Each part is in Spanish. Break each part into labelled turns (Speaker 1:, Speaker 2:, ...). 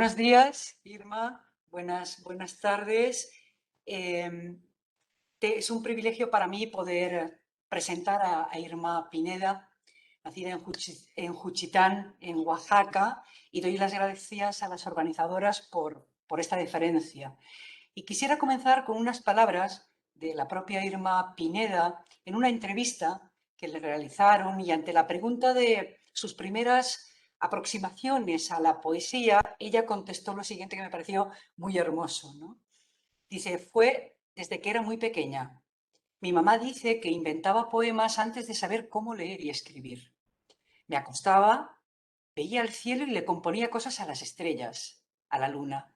Speaker 1: Buenos días, Irma. Buenas tardes. Em, es un privilegio para mí poder presentar a Irma Pineda, nacida en Juchitán, en Oaxaca, y doy las gracias a las organizadoras por esta deferencia. Y quisiera comenzar con unas palabras de la propia Irma Pineda en una entrevista que le realizaron y ante la pregunta de sus primeras aproximaciones a la poesía, ella contestó lo siguiente que me pareció muy hermoso, ¿no? Dice, fue desde que era muy pequeña. Mi mamá dice que inventaba poemas antes de saber cómo leer y escribir. Me acostaba, veía el cielo y le componía cosas a las estrellas, a la luna.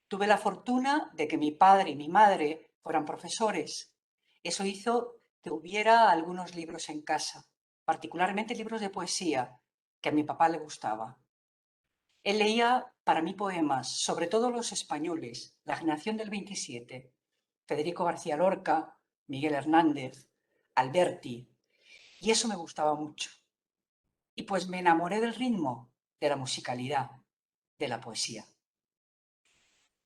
Speaker 1: Tuve la fortuna de que mi padre y mi madre fueran profesores. Eso hizo que hubiera algunos libros en casa, particularmente libros de poesía, que a mi papá le gustaba. Él leía para mí poemas, sobre todo los españoles, la generación del 27, Federico García Lorca, Miguel Hernández, Alberti, y eso me gustaba mucho. Y pues me enamoré del ritmo, de la musicalidad, de la poesía.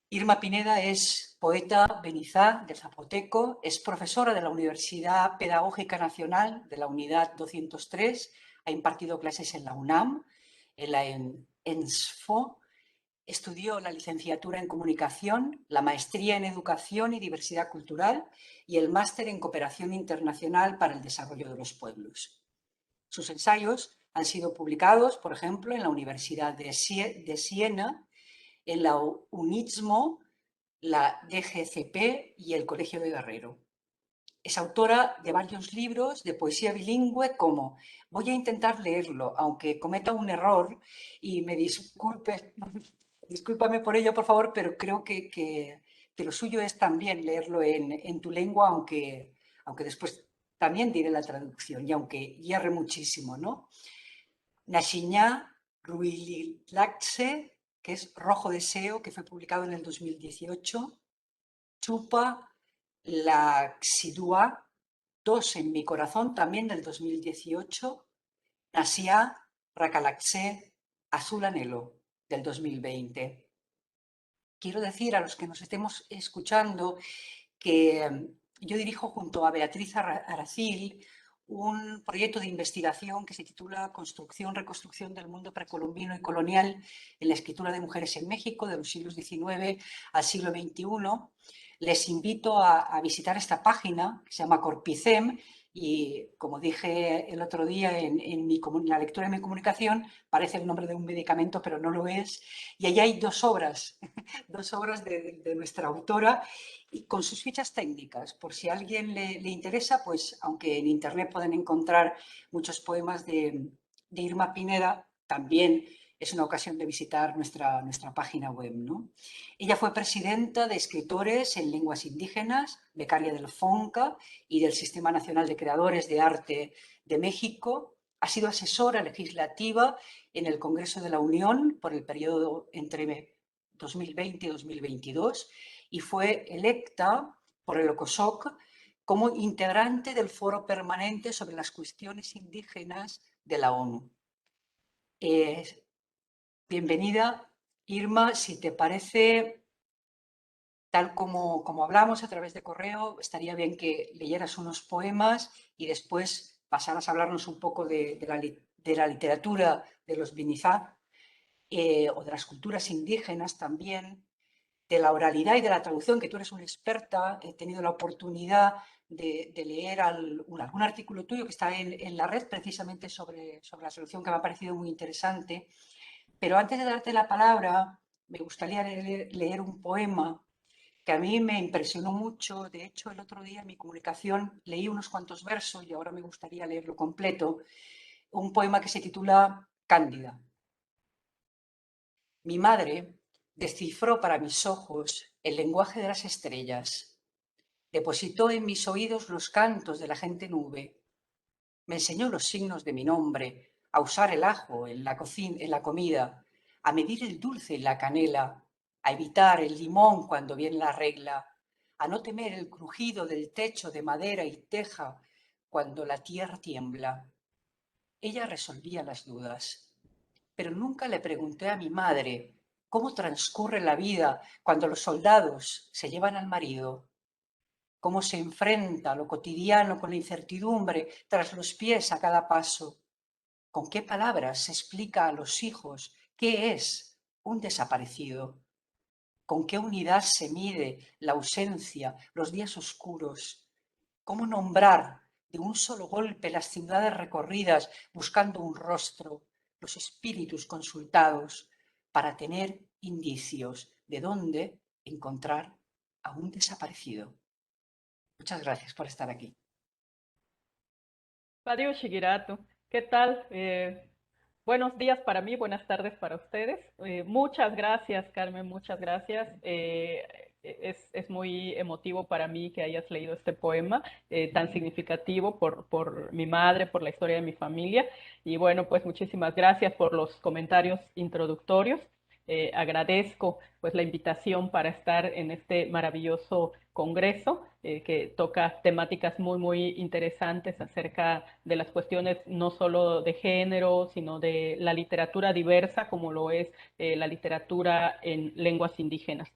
Speaker 1: Irma Pineda es poeta benizá de Zapoteco, es profesora de la Universidad Pedagógica Nacional de la Unidad 203, ha impartido clases en la UNAM, en la ENSFO, estudió la licenciatura en Comunicación, la maestría en Educación y Diversidad Cultural y el máster en Cooperación Internacional para el Desarrollo de los Pueblos. Sus ensayos han sido publicados, por ejemplo, en la Universidad de Siena, en la UNITSMO, la DGCP y el Colegio de Guerrero. Es autora de varios libros de poesía bilingüe como voy a intentar leerlo, aunque cometa un error y me discúlpame por ello, por favor, pero creo que lo suyo es también leerlo en tu lengua, aunque después también diré la traducción y aunque hierre muchísimo, ¿no? Nashiñá Ruililakse, que es Rojo Deseo, que fue publicado en el 2018. Chupa la Xidua, Dos en mi corazón, también del 2018. Nasia Rakalaxé, Azul Anhelo, del 2020. Quiero decir a los que nos estemos escuchando que yo dirijo junto a Beatriz Aracil un proyecto de investigación que se titula Construcción, Reconstrucción del Mundo Precolombino y Colonial en la escritura de mujeres en México, de los siglos XIX al siglo XXI. Les invito a visitar esta página que se llama Corpicem y, como dije el otro día en la lectura de mi comunicación, parece el nombre de un medicamento, pero no lo es. Y allí hay dos obras de nuestra autora y con sus fichas técnicas. Por si a alguien le interesa, pues aunque en internet pueden encontrar muchos poemas de Irma Pineda, también es una ocasión de visitar nuestra página web, ¿no? Ella fue presidenta de escritores en lenguas indígenas, becaria del FONCA y del Sistema Nacional de Creadores de Arte de México. Ha sido asesora legislativa en el Congreso de la Unión por el periodo entre 2020 y 2022 y fue electa por el OCOSOC como integrante del Foro Permanente sobre las Cuestiones Indígenas de la ONU. Bienvenida, Irma. Si te parece, tal como hablamos a través de correo, estaría bien que leyeras unos poemas y después pasaras a hablarnos un poco de la literatura de los Binizá o de las culturas indígenas también, de la oralidad y de la traducción, que tú eres una experta. He tenido la oportunidad de leer algún artículo tuyo que está en la red precisamente sobre la traducción, que me ha parecido muy interesante. Pero antes de darte la palabra, me gustaría leer un poema que a mí me impresionó mucho. De hecho, el otro día en mi comunicación leí unos cuantos versos y ahora me gustaría leerlo completo. Un poema que se titula Cándida. Mi madre descifró para mis ojos el lenguaje de las estrellas, depositó en mis oídos los cantos de la gente nube, me enseñó los signos de mi nombre, a usar el ajo en la cocina, en la comida, a medir el dulce y la canela, a evitar el limón cuando viene la regla, a no temer el crujido del techo de madera y teja cuando la tierra tiembla. Ella resolvía las dudas, pero nunca le pregunté a mi madre cómo transcurre la vida cuando los soldados se llevan al marido, cómo se enfrenta lo cotidiano con la incertidumbre tras los pies a cada paso. ¿Con qué palabras se explica a los hijos qué es un desaparecido? ¿Con qué unidad se mide la ausencia, los días oscuros? ¿Cómo nombrar de un solo golpe las ciudades recorridas buscando un rostro, los espíritus consultados, para tener indicios de dónde encontrar a un desaparecido? Muchas gracias por estar aquí.
Speaker 2: Adiós, Shigirato. ¿Qué tal? Buenos días para mí, buenas tardes para ustedes. Muchas gracias, Carmen, muchas gracias. Es muy emotivo para mí que hayas leído este poema tan significativo por mi madre, por la historia de mi familia. Y bueno, pues muchísimas gracias por los comentarios introductorios. Agradezco pues la invitación para estar en este maravilloso congreso que toca temáticas muy interesantes acerca de las cuestiones no solo de género, sino de la literatura diversa, como lo es la literatura en lenguas indígenas.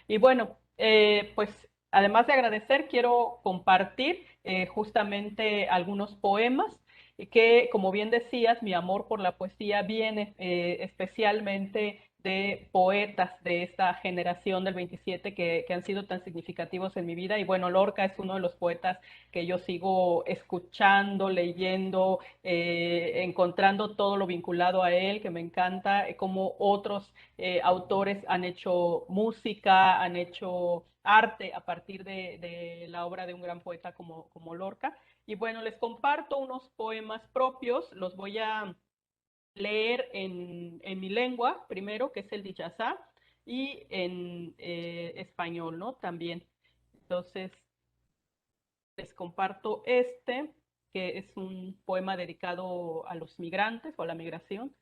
Speaker 2: Y bueno, pues además de agradecer, quiero compartir justamente algunos poemas que, como bien decías, mi amor por la poesía viene especialmente de poetas de esta generación del 27 que han sido tan significativos en mi vida. Y bueno, Lorca es uno de los poetas que yo sigo escuchando, leyendo, encontrando todo lo vinculado a él, que me encanta, como otros autores han hecho música, han hecho arte a partir de la obra de un gran poeta como Lorca. Y bueno, les comparto unos poemas propios, los voy a leer en mi lengua primero, que es el Diyasá, y en español, ¿no? También. Entonces, les comparto este, que es un poema dedicado a los migrantes o a la migración.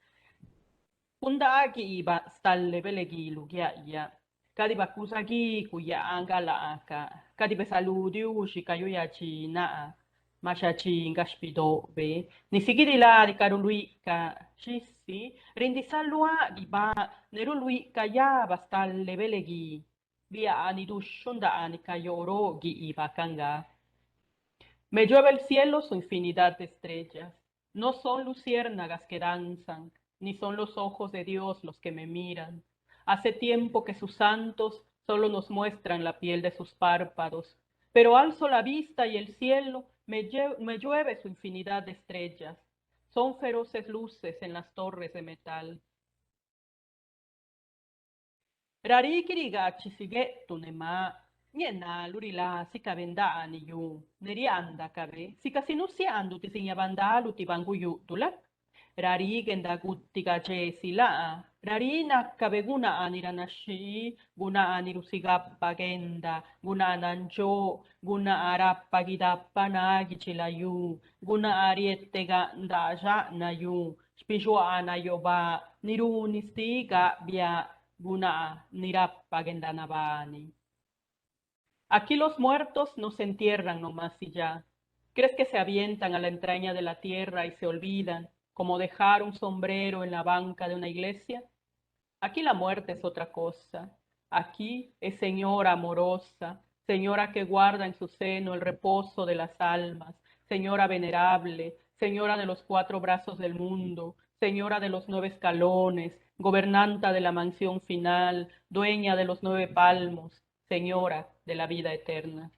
Speaker 2: Kundagi iba stalle belegi lugia ya. Kadi bakusagi kuya angala aka. Kadi besaludi ushi kayo ya china. Mashachi ngashpido be. Nisigidi la di karului ka shisi. Rindi salua di ba nerului ka ya bastalle belegi. Via ani dushunda ani kayoro gi iba kanga. Me llueve el cielo su infinidad de estrellas. No son luciérnagas que danzan, ni son los ojos de Dios los que me miran. Hace tiempo que sus santos solo nos muestran la piel de sus párpados, pero alzo la vista y el cielo me llueve su infinidad de estrellas. Son feroces luces en las torres de metal. Rarikiriga chisigettu nema niena lurila sika venda ni yu nerianda kabe sika sinusiandu ti sinya bandalu ti bangu yu tula rarigenda guttiga sila rarina kabe guna aniranashi guna anirusigappa genda guna ananjo guna arappa gidappa nagi chilayu guna ariettega ndaja na yu spijua ana yoba nirunistiga bia guna nirappa gendanabani. Aquí los muertos no se entierran nomás y ya. ¿Crees que se avientan a la entraña de la tierra y se olvidan, como dejar un sombrero en la banca de una iglesia? Aquí la muerte es otra cosa. Aquí es señora amorosa, señora que guarda en su seno el reposo de las almas, señora venerable, señora de los cuatro brazos del mundo, señora de los 9 escalones, gobernanta de la mansión final, dueña de los 9 palmos, señora de la vida eterna.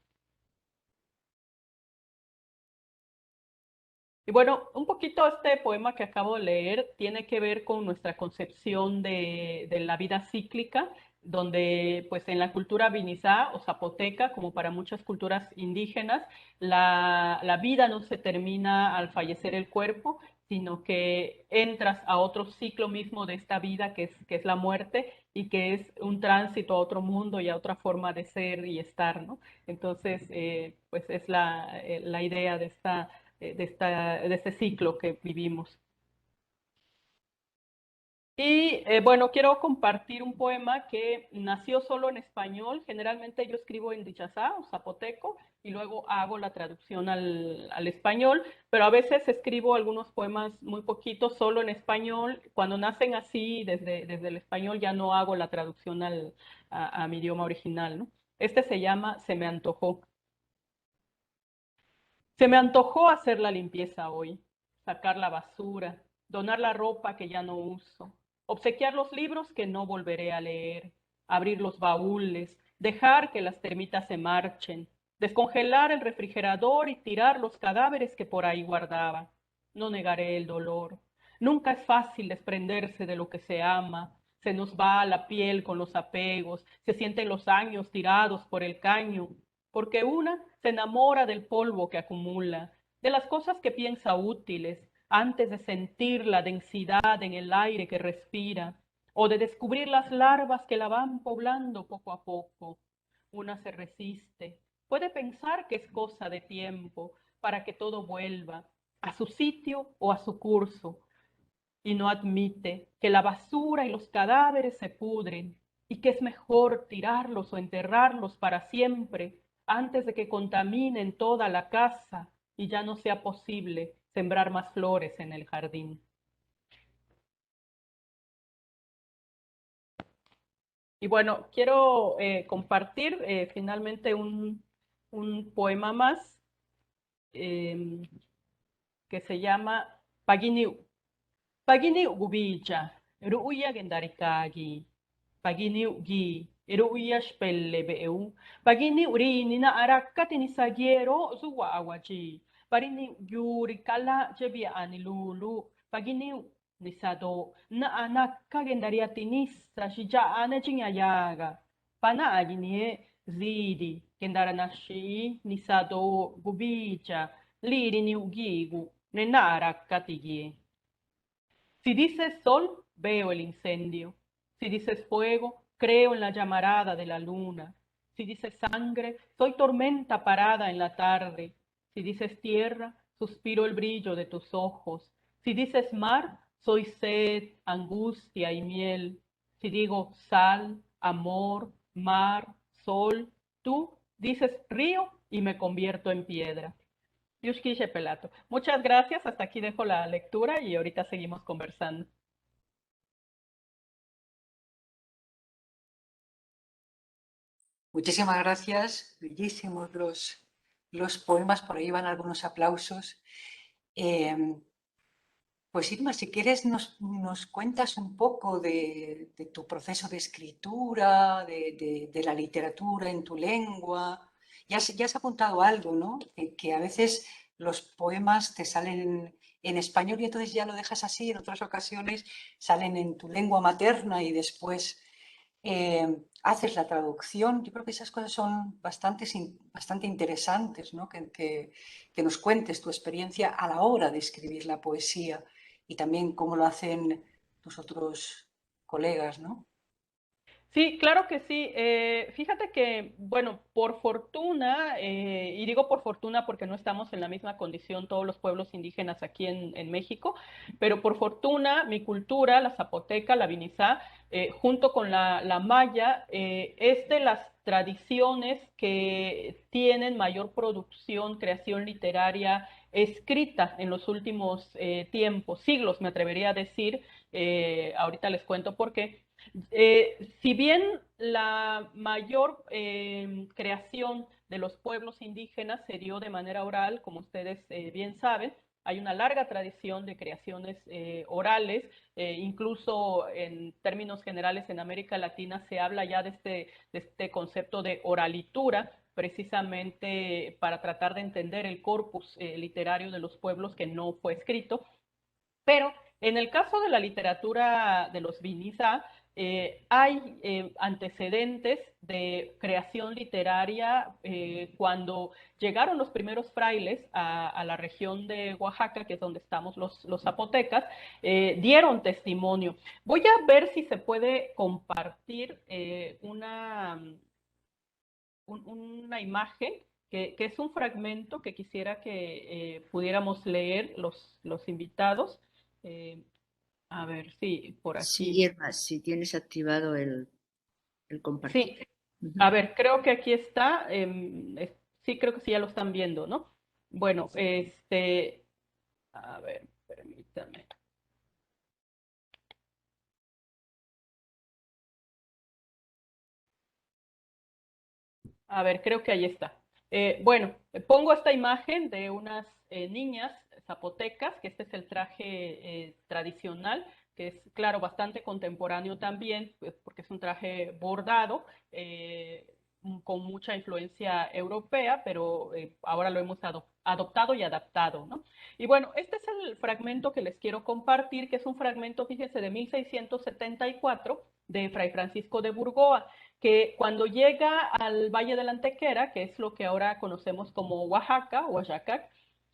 Speaker 2: Y bueno, un poquito este poema que acabo de leer tiene que ver con nuestra concepción de la vida cíclica, donde pues en la cultura vinizá o zapoteca, como para muchas culturas indígenas, la vida no se termina al fallecer el cuerpo, sino que entras a otro ciclo mismo de esta vida que es la muerte y que es un tránsito a otro mundo y a otra forma de ser y estar, ¿no? Entonces, pues es la idea de este ciclo que vivimos. Y bueno, quiero compartir un poema que nació solo en español. Generalmente yo escribo en dichazá o zapoteco y luego hago la traducción al español, pero a veces escribo algunos poemas muy poquitos solo en español. Cuando nacen así, desde el español ya no hago la traducción a mi idioma original, ¿no? Este se llama Se me antojó. Se me antojó hacer la limpieza hoy, sacar la basura, donar la ropa que ya no uso, obsequiar los libros que no volveré a leer, abrir los baúles, dejar que las termitas se marchen, descongelar el refrigerador y tirar los cadáveres que por ahí guardaba. No negaré el dolor. Nunca es fácil desprenderse de lo que se ama. Se nos va la piel con los apegos, se sienten los años tirados por el caño, porque una se enamora del polvo que acumula, de las cosas que piensa útiles, antes de sentir la densidad en el aire que respira, o de descubrir las larvas que la van poblando poco a poco. Una se resiste, puede pensar que es cosa de tiempo para que todo vuelva a su sitio o a su curso, y no admite que la basura y los cadáveres se pudren y que es mejor tirarlos o enterrarlos para siempre antes de que contaminen toda la casa y ya no sea posible sembrar más flores en el jardín. Y bueno, quiero compartir finalmente un poema más eh, que se llama Paginiu. Paginiu gubija, ruya gendarikagi. Paginiu gi, ruya spelle beu. Paginiu rini na arakati ni sagiero zuwa awaji. Parini yuri kala jebia ani lulu. Paginiu ni sado na anakka gendariati nissa shija ane chinyayaga. Pana aginie zidi gendaranashi ni sado gubija. Liri ni ugigu ne na arakati gie. Si dices sol, veo el incendio. Si dices fuego, creo en la llamarada de la luna. Si dices sangre, soy tormenta parada en la tarde. Si dices tierra, suspiro el brillo de tus ojos. Si dices mar, soy sed, angustia y miel. Si digo sal, amor, mar, sol, tú dices río y me convierto en piedra. Yushki Pelato. Muchas gracias. Hasta aquí dejo la lectura y ahorita seguimos conversando.
Speaker 1: Muchísimas gracias, bellísimos los poemas, por ahí van algunos aplausos. Pues Irma, si quieres nos cuentas un poco de tu proceso de escritura, de la literatura en tu lengua. Ya has apuntado algo, ¿no? Que a veces los poemas te salen en español y entonces ya lo dejas así, en otras ocasiones salen en tu lengua materna y después haces la traducción. Yo creo que esas cosas son bastante interesantes, ¿no? Que nos cuentes tu experiencia a la hora de escribir la poesía y también cómo lo hacen tus otros colegas, ¿no?
Speaker 2: Sí, claro que sí. Fíjate que, bueno, por fortuna, y digo por fortuna porque no estamos en la misma condición todos los pueblos indígenas aquí en México, pero por fortuna mi cultura, la zapoteca, la vinizá, junto con la maya, es de las tradiciones que tienen mayor producción, creación literaria escrita en los últimos tiempos, siglos, me atrevería a decir. Ahorita les cuento por qué. Si bien la mayor creación de los pueblos indígenas se dio de manera oral, como ustedes bien saben, hay una larga tradición de creaciones orales, incluso en términos generales en América Latina se habla ya de este concepto de oralitura, precisamente para tratar de entender el corpus literario de los pueblos que no fue escrito. Pero en el caso de la literatura de los Vinizá, hay antecedentes de creación literaria cuando llegaron los primeros frailes a la región de Oaxaca, que es donde estamos los zapotecas, dieron testimonio. Voy a ver si se puede compartir una imagen que es un fragmento que quisiera que pudiéramos leer los invitados. Eh, A ver, sí, por
Speaker 3: Sí,
Speaker 2: aquí.
Speaker 3: Irma, si tienes activado el compartir.
Speaker 2: Sí,
Speaker 3: Ujú.
Speaker 2: a ver, creo que aquí está. Sí, creo que sí ya lo están viendo, ¿no? Bueno, a ver, permítame. A ver, creo que ahí está. Bueno, pongo esta imagen de unas niñas zapotecas, que este es el traje tradicional, que es, claro, bastante contemporáneo también, pues, porque es un traje bordado, con mucha influencia europea, pero ahora lo hemos adoptado y adaptado, ¿no? Y bueno, este es el fragmento que les quiero compartir, que es un fragmento, fíjense, de 1674 de Fray Francisco de Burgoa, que cuando llega al Valle de la Antequera, que es lo que ahora conocemos como Oaxaca, Oaxaca,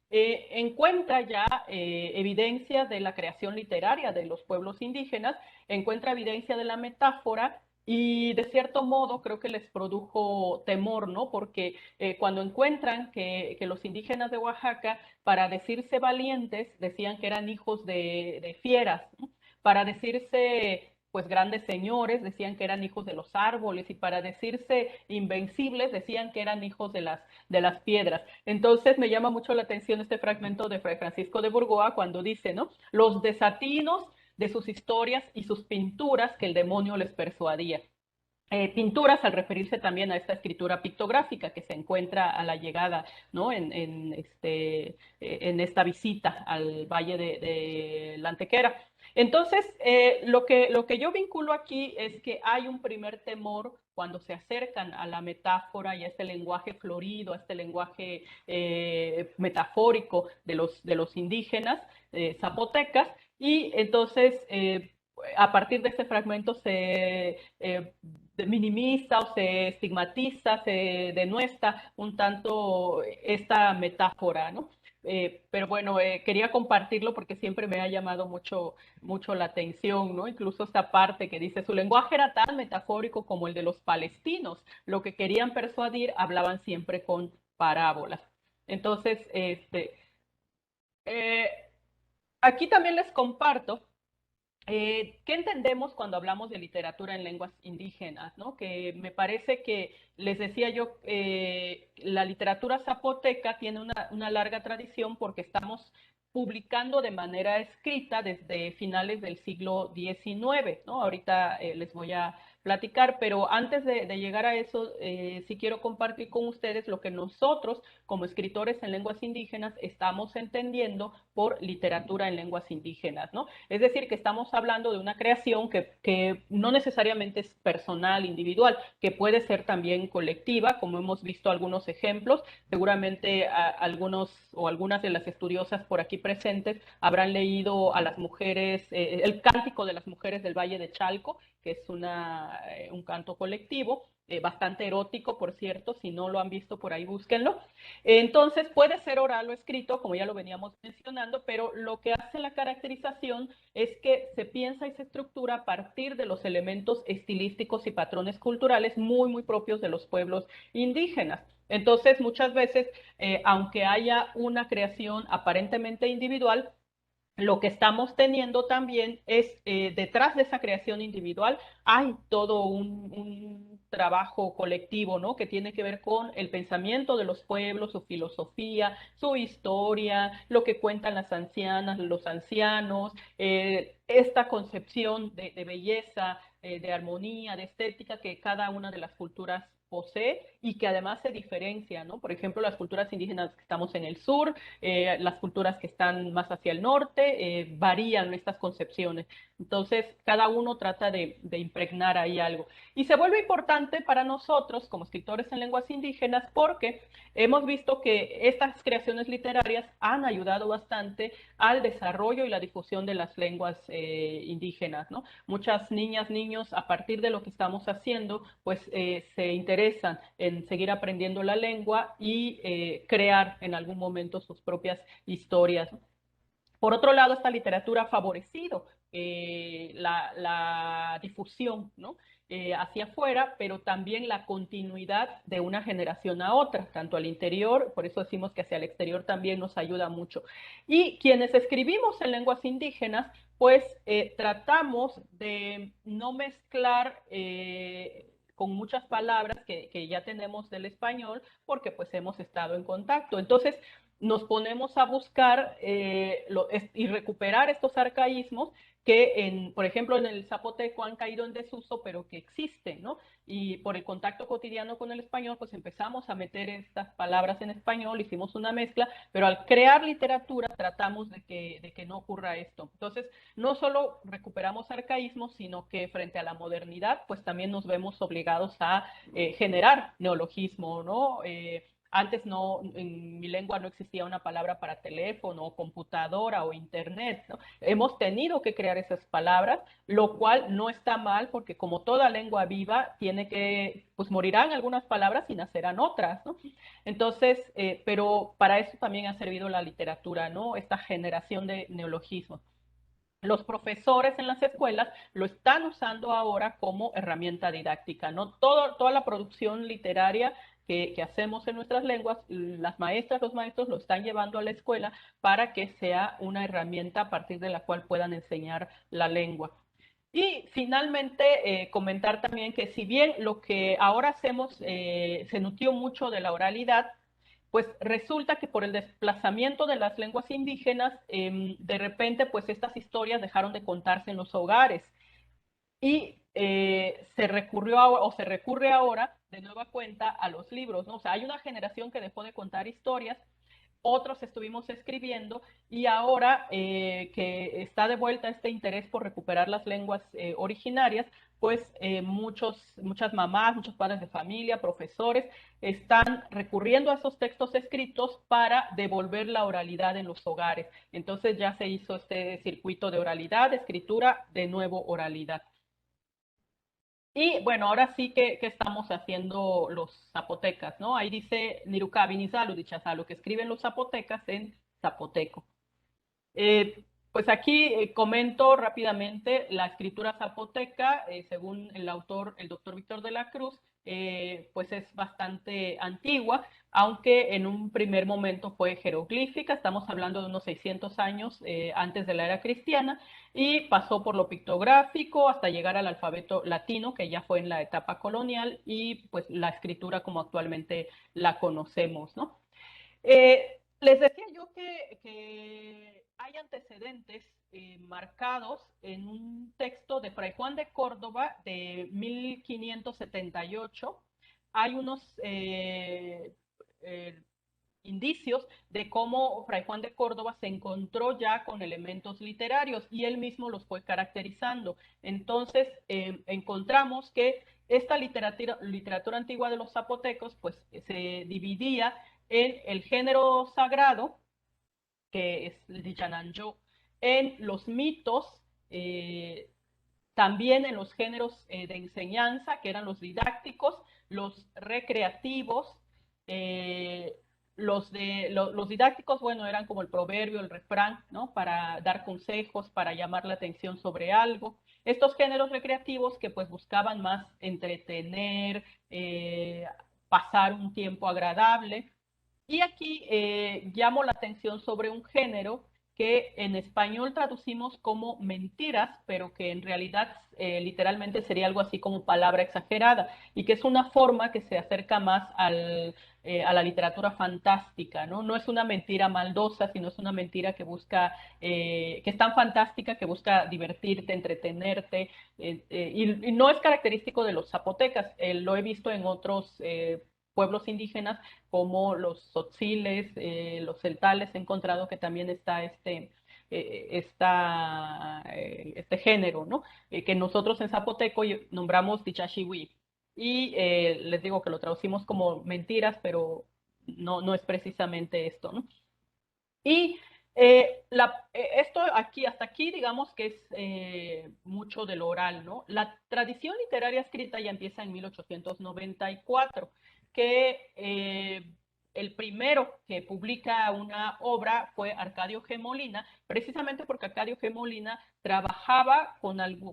Speaker 2: encuentra ya evidencia de la creación literaria de los pueblos indígenas, encuentra evidencia de la metáfora y de cierto modo creo que les produjo temor, ¿no? Porque cuando encuentran que los indígenas de Oaxaca, para decirse valientes, decían que eran hijos de fieras, ¿no? Para decirse pues grandes señores, decían que eran hijos de los árboles, y para decirse invencibles decían que eran hijos de las piedras. Entonces me llama mucho la atención este fragmento de Fray Francisco de Burgoa cuando dice, ¿no? Los desatinos de sus historias y sus pinturas que el demonio les persuadía. Pinturas al referirse también a esta escritura pictográfica que se encuentra a la llegada, ¿no? En esta visita al Valle de la Antequera. Entonces, lo que yo vinculo aquí es que hay un primer temor cuando se acercan a la metáfora y a este lenguaje florido, a este lenguaje metafórico de los indígenas zapotecas, y entonces a partir de este fragmento se minimiza o se estigmatiza, se denuestra un tanto esta metáfora, ¿no? Pero bueno, quería compartirlo porque siempre me ha llamado mucho la atención, ¿no? Incluso esta parte que dice, su lenguaje era tan metafórico como el de los palestinos. Lo que querían persuadir hablaban siempre con parábolas. Entonces, eh, aquí también les comparto ¿qué entendemos cuando hablamos de literatura en lenguas indígenas? ¿No? Que me parece que, les decía yo, la literatura zapoteca tiene una larga tradición porque estamos publicando de manera escrita desde finales del siglo XIX, ¿no? Ahorita les voy a platicar, pero antes de llegar a eso, sí quiero compartir con ustedes lo que nosotros, como escritores en lenguas indígenas, estamos entendiendo por literatura en lenguas indígenas, ¿no? Es decir, que estamos hablando de una creación que no necesariamente es personal, individual, que puede ser también colectiva, como hemos visto algunos ejemplos. Seguramente algunos o algunas de las estudiosas por aquí presentes habrán leído a las mujeres, el cántico de las mujeres del Valle de Chalco, que es un canto colectivo, bastante erótico, por cierto, si no lo han visto por ahí, búsquenlo. Entonces puede ser oral o escrito, como ya lo veníamos mencionando, pero lo que hace la caracterización es que se piensa y se estructura a partir de los elementos estilísticos y patrones culturales muy propios de los pueblos indígenas. Entonces, muchas veces, aunque haya una creación aparentemente individual, lo que estamos teniendo también es, detrás de esa creación individual, hay todo un trabajo colectivo, ¿no? Que tiene que ver con el pensamiento de los pueblos, su filosofía, su historia, lo que cuentan las ancianas, los ancianos, esta concepción de belleza, de armonía, de estética que cada una de las culturas posee y que además se diferencia, ¿no? Por ejemplo, las culturas indígenas que estamos en el sur, las culturas que están más hacia el norte, varían estas concepciones. Entonces, cada uno trata de impregnar ahí algo. Y se vuelve importante para nosotros, como escritores en lenguas indígenas, porque hemos visto que estas creaciones literarias han ayudado bastante al desarrollo y la difusión de las lenguas indígenas, ¿no? Muchas niñas, niños, a partir de lo que estamos haciendo, pues se interesan en seguir aprendiendo la lengua y crear en algún momento sus propias historias. Por otro lado, esta literatura ha favorecido la difusión, ¿no? hacia afuera, pero también la continuidad de una generación a otra, tanto al interior, por eso decimos que hacia el exterior también nos ayuda mucho. Y quienes escribimos en lenguas indígenas, pues tratamos de no mezclar con muchas palabras que ya tenemos del español, porque pues hemos estado en contacto. Entonces, nos ponemos a buscar y recuperar estos arcaísmos que, por ejemplo, en el zapoteco han caído en desuso, pero que existen, ¿no? Y por el contacto cotidiano con el español, pues empezamos a meter estas palabras en español, hicimos una mezcla, pero al crear literatura tratamos de que no ocurra esto. Entonces, no solo recuperamos arcaísmos, sino que frente a la modernidad, pues también nos vemos obligados a generar neologismo, ¿no? Antes no, en mi lengua no existía una palabra para teléfono, o computadora o internet, ¿no? Hemos tenido que crear esas palabras, lo cual no está mal porque como toda lengua viva tiene que, pues morirán algunas palabras y nacerán otras, ¿no? Entonces, pero para eso también ha servido la literatura, ¿no? Esta generación de neologismos. Los profesores en las escuelas lo están usando ahora como herramienta didáctica, ¿no? Toda la producción literaria que hacemos en nuestras lenguas, las maestras, los maestros lo están llevando a la escuela para que sea una herramienta a partir de la cual puedan enseñar la lengua. Y finalmente, comentar también que si bien lo que ahora hacemos se nutrió mucho de la oralidad, pues resulta que por el desplazamiento de las lenguas indígenas, de repente, pues estas historias dejaron de contarse en los hogares y se recurre ahora de nueva cuenta a los libros, ¿no? O sea, hay una generación que dejó de contar historias, otros estuvimos escribiendo y ahora que está de vuelta este interés por recuperar las lenguas originarias, pues muchas mamás, muchos padres de familia, profesores, están recurriendo a esos textos escritos para devolver la oralidad en los hogares. Entonces ya se hizo este circuito de oralidad, escritura, de nuevo oralidad. Y bueno, ahora sí que estamos haciendo los zapotecas, ¿no? Ahí dice Nirukabi Nizalu Dichazalu, que escriben los zapotecas en zapoteco. Pues aquí comento rápidamente la escritura zapoteca, según el autor, el doctor Víctor de la Cruz, pues es bastante antigua, aunque en un primer momento fue jeroglífica, estamos hablando de unos 600 años antes de la era cristiana, y pasó por lo pictográfico hasta llegar al alfabeto latino, que ya fue en la etapa colonial, y pues la escritura como actualmente la conocemos, ¿no? Les decía yo que hay antecedentes marcados en un texto de Fray Juan de Córdoba de 1578. Hay unos indicios de cómo Fray Juan de Córdoba se encontró ya con elementos literarios y él mismo los fue caracterizando. Entonces, encontramos que esta literatura antigua de los zapotecos pues se dividía en el género sagrado, que es el Dichananyo, en los mitos, también en los géneros de enseñanza, que eran los didácticos, los recreativos, los didácticos, bueno, eran como el proverbio, el refrán, ¿no? Para dar consejos, para llamar la atención sobre algo. Estos géneros recreativos que pues buscaban más entretener, pasar un tiempo agradable. Y aquí llamo la atención sobre un género que en español traducimos como mentiras, pero que en realidad literalmente sería algo así como palabra exagerada, y que es una forma que se acerca más a la literatura fantástica, ¿no? No es una mentira maldosa, sino es una mentira que busca, que es tan fantástica que busca divertirte, entretenerte, y no es característico de los zapotecas, lo he visto en otros pueblos indígenas como los tzotziles, los celtales, he encontrado que también está este género, ¿no? Que nosotros en zapoteco nombramos dichashiwi. Y les digo que lo traducimos como mentiras, pero no es precisamente esto, ¿no? Y esto aquí, hasta aquí, digamos que es mucho de lo oral, ¿no? La tradición literaria escrita ya empieza en 1894, que el primero que publica una obra fue Arcadio G. Molina, precisamente porque Arcadio G. Molina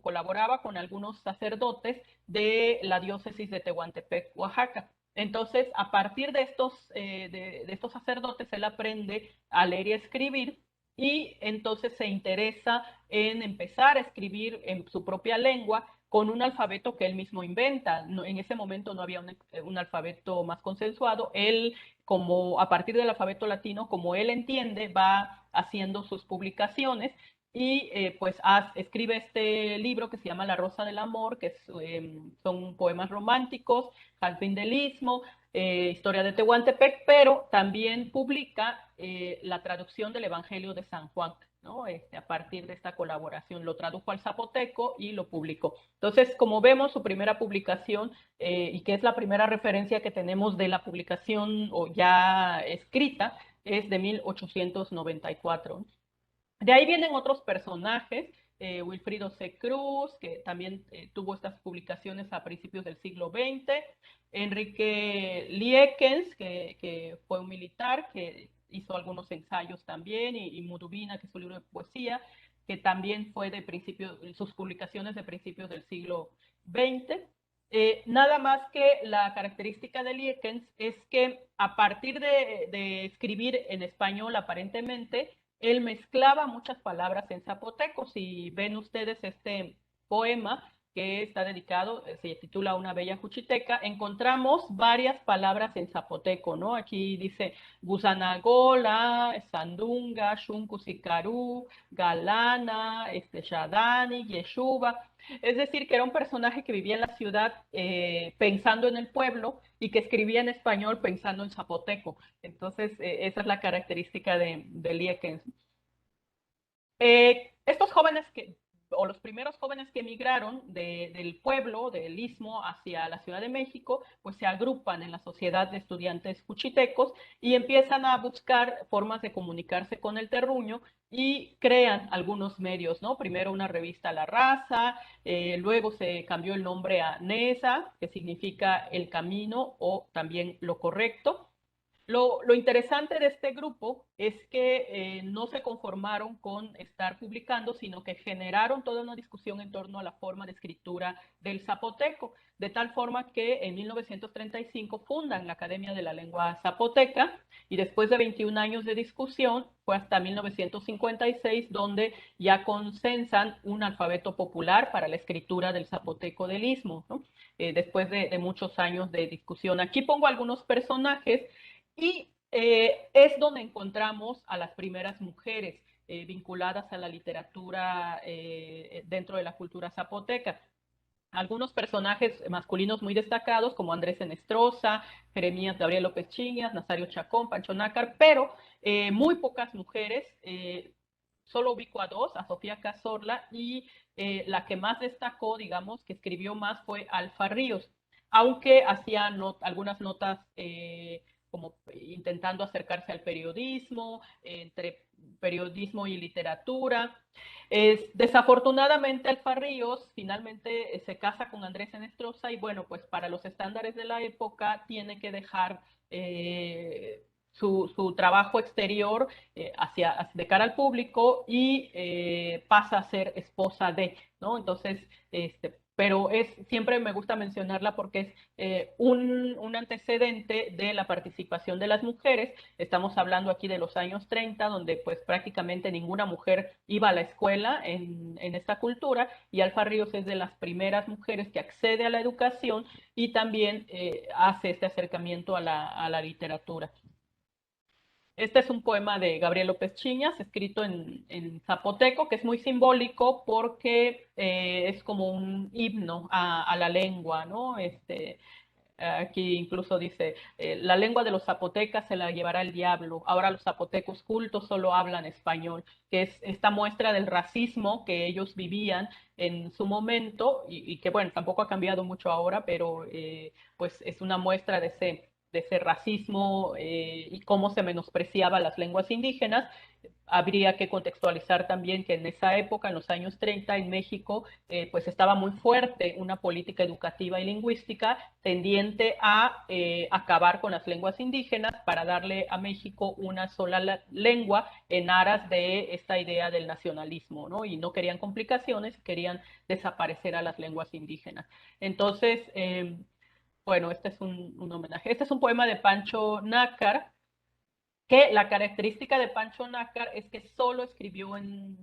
Speaker 2: colaboraba con algunos sacerdotes de la diócesis de Tehuantepec, Oaxaca. Entonces, a partir de de estos sacerdotes, él aprende a leer y a escribir, y entonces se interesa en empezar a escribir en su propia lengua con un alfabeto que él mismo inventa. No, en ese momento no había un alfabeto más consensuado. Él, como a partir del alfabeto latino, como él entiende, va haciendo sus publicaciones y pues escribe este libro que se llama La Rosa del Amor, que son poemas románticos, Jardín del Istmo, Historia de Tehuantepec, pero también publica la traducción del Evangelio de San Juan, ¿no? A partir de esta colaboración lo tradujo al zapoteco y lo publicó. Entonces, como vemos, su primera publicación, y que es la primera referencia que tenemos de la publicación o ya escrita, es de 1894. De ahí vienen otros personajes, Wilfrido C. Cruz, que también tuvo estas publicaciones a principios del siglo XX, Enrique Liekens, que fue un militar, que hizo algunos ensayos también, y Mudubina, que es un libro de poesía, que también fue sus publicaciones de principios del siglo XX. Nada más que la característica de Liekens es que a partir de escribir en español aparentemente, él mezclaba muchas palabras en zapoteco. Si ven ustedes este poema que está dedicado, se titula Una bella juchiteca, encontramos varias palabras en zapoteco, ¿no? Aquí dice Gusanagola, Sandunga, Shunkusicaru, Galana, Shadani, Yeshuba. Es decir, que era un personaje que vivía en la ciudad pensando en el pueblo y que escribía en español pensando en zapoteco. Entonces, esa es la característica de Liekens. Estos jóvenes o los primeros jóvenes que emigraron del pueblo, del Istmo, hacia la Ciudad de México, pues se agrupan en la Sociedad de Estudiantes Juchitecos y empiezan a buscar formas de comunicarse con el terruño y crean algunos medios, ¿no? Primero una revista La Raza, luego se cambió el nombre a Nesa, que significa el camino o también lo correcto. Lo interesante de este grupo es que no se conformaron con estar publicando, sino que generaron toda una discusión en torno a la forma de escritura del zapoteco, de tal forma que en 1935 fundan la Academia de la Lengua Zapoteca, y después de 21 años de discusión, fue hasta 1956 donde ya consensan un alfabeto popular para la escritura del zapoteco del Istmo, ¿no? Después de muchos años de discusión. Aquí pongo algunos personajes y es donde encontramos a las primeras mujeres vinculadas a la literatura dentro de la cultura zapoteca. Algunos personajes masculinos muy destacados, como Andrés Enestrosa, Jeremías Gabriel López Chiñas, Nazario Chacón, Pancho Nácar, pero muy pocas mujeres. Solo ubico a dos, a Sofía Cazorla, y la que más destacó, digamos, que escribió más, fue Alfa Ríos, aunque hacía algunas notas como intentando acercarse al periodismo, entre periodismo y literatura. Desafortunadamente, Alfa Ríos finalmente se casa con Andrés Enestrosa y bueno, pues para los estándares de la época tiene que dejar su trabajo exterior de cara al público y pasa a ser esposa de, ¿no? Entonces, pero siempre me gusta mencionarla porque es un antecedente de la participación de las mujeres. Estamos hablando aquí de los años 30, donde pues prácticamente ninguna mujer iba a la escuela en esta cultura, y Alfa Ríos es de las primeras mujeres que accede a la educación y también hace este acercamiento a la literatura. Este es un poema de Gabriel López Chiñas, escrito en zapoteco, que es muy simbólico porque es como un himno a la lengua, ¿no? Aquí incluso dice, la lengua de los zapotecas se la llevará el diablo, ahora los zapotecos cultos solo hablan español, que es esta muestra del racismo que ellos vivían en su momento y que bueno, tampoco ha cambiado mucho ahora, pero pues es una muestra de ese racismo y cómo se menospreciaba las lenguas indígenas. Habría que contextualizar también que en esa época, en los años 30, en México, pues estaba muy fuerte una política educativa y lingüística tendiente a acabar con las lenguas indígenas para darle a México una sola lengua en aras de esta idea del nacionalismo, ¿no? Y no querían complicaciones, querían desaparecer a las lenguas indígenas. Entonces, bueno, este es un homenaje. Este es un poema de Pancho Nácar, que la característica de Pancho Nácar es que solo escribió en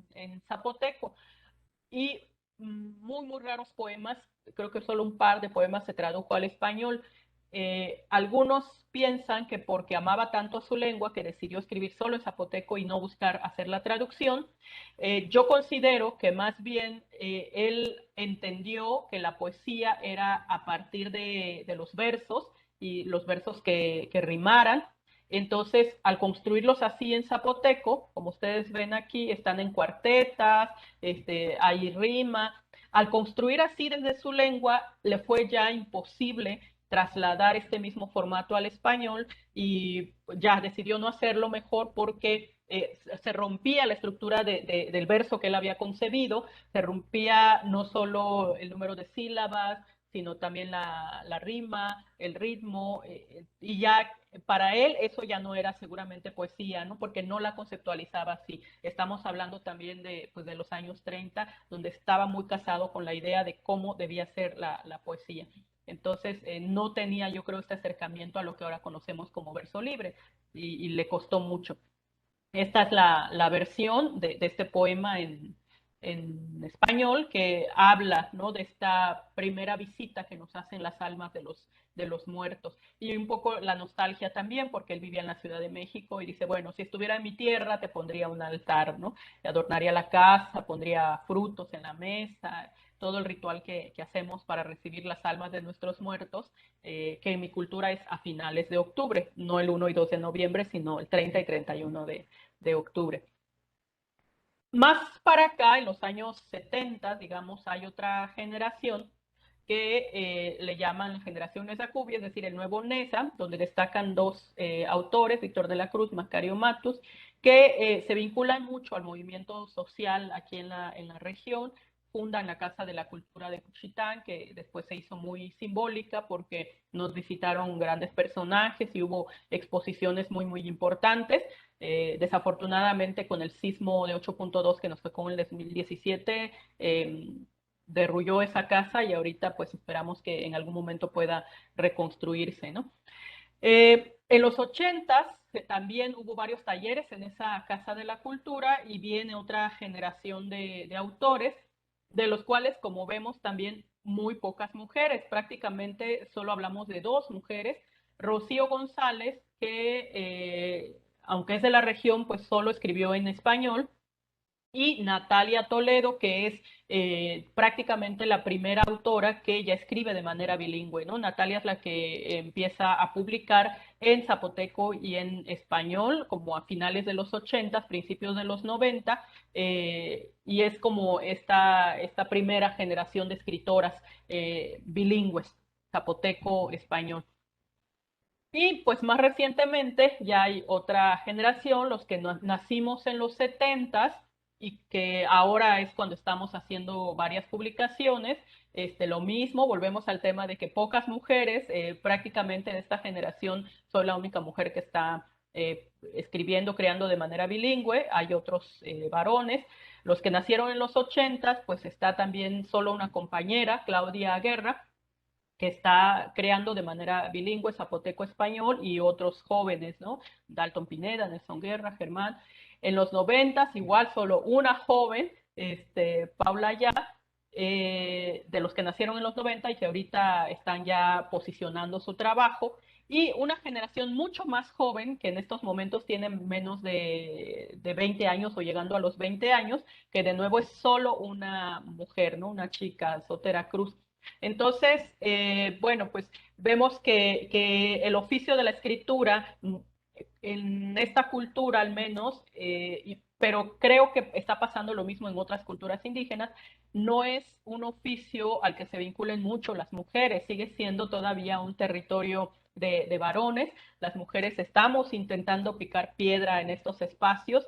Speaker 2: zapoteco y muy raros poemas, creo que solo un par de poemas se tradujo al español. Algunos piensan que porque amaba tanto su lengua que decidió escribir solo en zapoteco y no buscar hacer la traducción. Yo considero que más bien él entendió que la poesía era a partir de los versos y los versos que rimaran. Entonces, al construirlos así en zapoteco, como ustedes ven aquí, están en cuartetas, hay rima. Al construir así desde su lengua, le fue ya imposible trasladar este mismo formato al español y ya decidió no hacerlo mejor porque se rompía la estructura del verso que él había concebido, se rompía no solo el número de sílabas, sino también la rima, el ritmo, y ya para él eso ya no era seguramente poesía, ¿no? Porque no la conceptualizaba así. Estamos hablando también pues de los años 30, donde estaba muy casado con la idea de cómo debía ser la poesía. Entonces, no tenía, yo creo, este acercamiento a lo que ahora conocemos como verso libre y le costó mucho. Esta es la versión de este poema en español que habla, ¿no?, de esta primera visita que nos hacen las almas de los muertos. Y un poco la nostalgia también, porque él vivía en la Ciudad de México y dice, bueno, si estuviera en mi tierra te pondría un altar, ¿no? Adornaría la casa, pondría frutos en la mesa, todo el ritual que hacemos para recibir las almas de nuestros muertos, que en mi cultura es a finales de octubre, no el 1 y 2 de noviembre, sino el 30 y 31 de octubre. Más para acá, en los años 70, digamos, hay otra generación que le llaman generación Nezahuvi, es decir, el nuevo Neza, donde destacan dos autores, Víctor de la Cruz, Macario Matus, que se vinculan mucho al movimiento social aquí en la región. Fundan la Casa de la Cultura de Juchitán, que después se hizo muy simbólica porque nos visitaron grandes personajes y hubo exposiciones muy importantes. Desafortunadamente, con el sismo de 8.2 que nos tocó en el 2017, derrulló esa casa y ahorita pues esperamos que en algún momento pueda reconstruirse, ¿no? En los 80s también hubo varios talleres en esa Casa de la Cultura y viene otra generación de autores, de los cuales, como vemos, también muy pocas mujeres. Prácticamente solo hablamos de dos mujeres. Rocío González, que aunque es de la región, pues solo escribió en español, y Natalia Toledo, que es prácticamente la primera autora que ya escribe de manera bilingüe, ¿no? Natalia es la que empieza a publicar en zapoteco y en español, como a finales de los 80, principios de los 90, y es como esta primera generación de escritoras bilingües, zapoteco-español. Y pues más recientemente ya hay otra generación, los que nacimos en los 70s y que ahora es cuando estamos haciendo varias publicaciones. Lo mismo, volvemos al tema de que pocas mujeres, prácticamente en esta generación soy la única mujer que está escribiendo, creando de manera bilingüe. Hay otros varones. Los que nacieron en los 80s, pues está también solo una compañera, Claudia Guerra, que está creando de manera bilingüe zapoteco-español, y otros jóvenes, ¿no? Dalton Pineda, Nelson Guerra, Germán. En los 90s, igual solo una joven, Paula Ya, de los que nacieron en los 90 y que ahorita están ya posicionando su trabajo. Y una generación mucho más joven, que en estos momentos tienen menos de 20 años o llegando a los 20 años, que de nuevo es solo una mujer, ¿no? Una chica, Sotera Cruz. Entonces, bueno, pues vemos que el oficio de la escritura, en esta cultura al menos, pero creo que está pasando lo mismo en otras culturas indígenas, no es un oficio al que se vinculen mucho las mujeres, sigue siendo todavía un territorio de varones. Las mujeres estamos intentando picar piedra en estos espacios,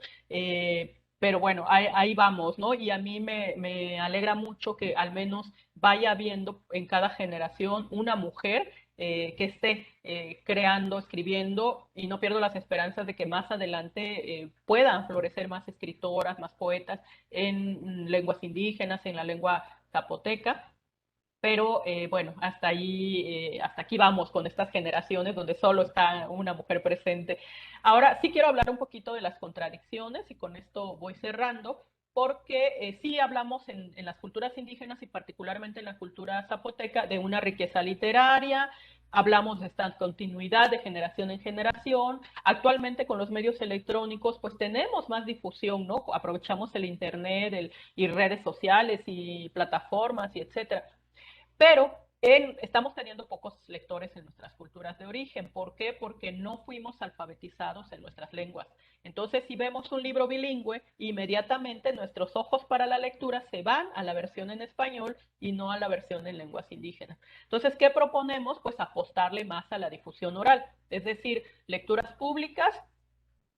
Speaker 2: pero bueno, ahí vamos, ¿no? Y a mí me alegra mucho que al menos vaya habiendo en cada generación una mujer que esté creando, escribiendo, y no pierdo las esperanzas de que más adelante puedan florecer más escritoras, más poetas en lenguas indígenas, en la lengua zapoteca. Pero bueno, hasta ahí, hasta aquí vamos con estas generaciones donde solo está una mujer presente. Ahora sí quiero hablar un poquito de las contradicciones y con esto voy cerrando, porque sí hablamos en las culturas indígenas y particularmente en la cultura zapoteca de una riqueza literaria, hablamos de esta continuidad de generación en generación. Actualmente con los medios electrónicos pues tenemos más difusión, ¿no? Aprovechamos el internet y redes sociales y plataformas y etcétera, pero estamos teniendo pocos lectores en nuestras culturas de origen. ¿Por qué? Porque no fuimos alfabetizados en nuestras lenguas. Entonces, si vemos un libro bilingüe, inmediatamente nuestros ojos para la lectura se van a la versión en español y no a la versión en lenguas indígenas. Entonces, ¿qué proponemos? Pues apostarle más a la difusión oral, es decir, lecturas públicas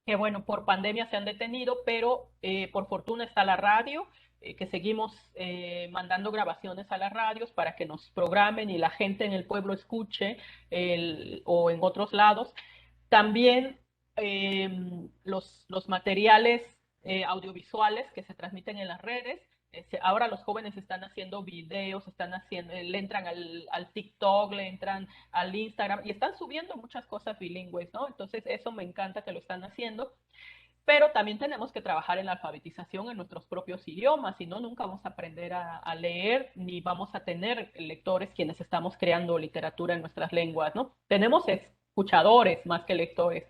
Speaker 2: que bueno, por pandemia se han detenido, pero por fortuna está la radio, que seguimos mandando grabaciones a las radios para que nos programen y la gente en el pueblo escuche o en otros lados. También los materiales audiovisuales que se transmiten en las redes. Ahora los jóvenes están haciendo videos, le entran al TikTok, le entran al Instagram y están subiendo muchas cosas bilingües, ¿no? Entonces eso me encanta que lo están haciendo, pero también tenemos que trabajar en la alfabetización en nuestros propios idiomas, si no, nunca vamos a aprender a leer ni vamos a tener lectores quienes estamos creando literatura en nuestras lenguas, ¿no? Tenemos escuchadores más que lectores.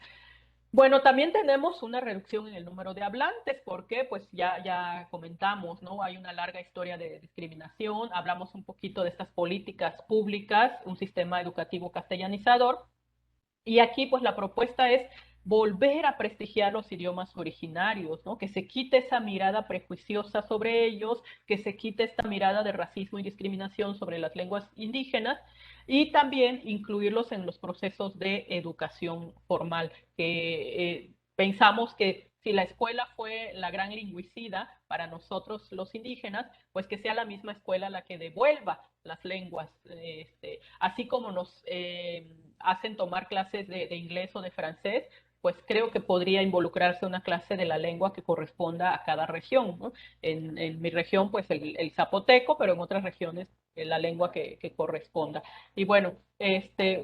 Speaker 2: Bueno, también tenemos una reducción en el número de hablantes, porque pues ya comentamos, ¿no? Hay una larga historia de discriminación, hablamos un poquito de estas políticas públicas, un sistema educativo castellanizador, y aquí pues la propuesta es volver a prestigiar los idiomas originarios, ¿no? Que se quite esa mirada prejuiciosa sobre ellos, que se quite esta mirada de racismo y discriminación sobre las lenguas indígenas y también incluirlos en los procesos de educación formal, que pensamos que si la escuela fue la gran lingüicida para nosotros los indígenas, pues que sea la misma escuela la que devuelva las lenguas, así como nos hacen tomar clases de inglés o de francés, pues creo que podría involucrarse una clase de la lengua que corresponda a cada región, ¿no? En mi región, pues el zapoteco, pero en otras regiones la lengua que corresponda. Y bueno,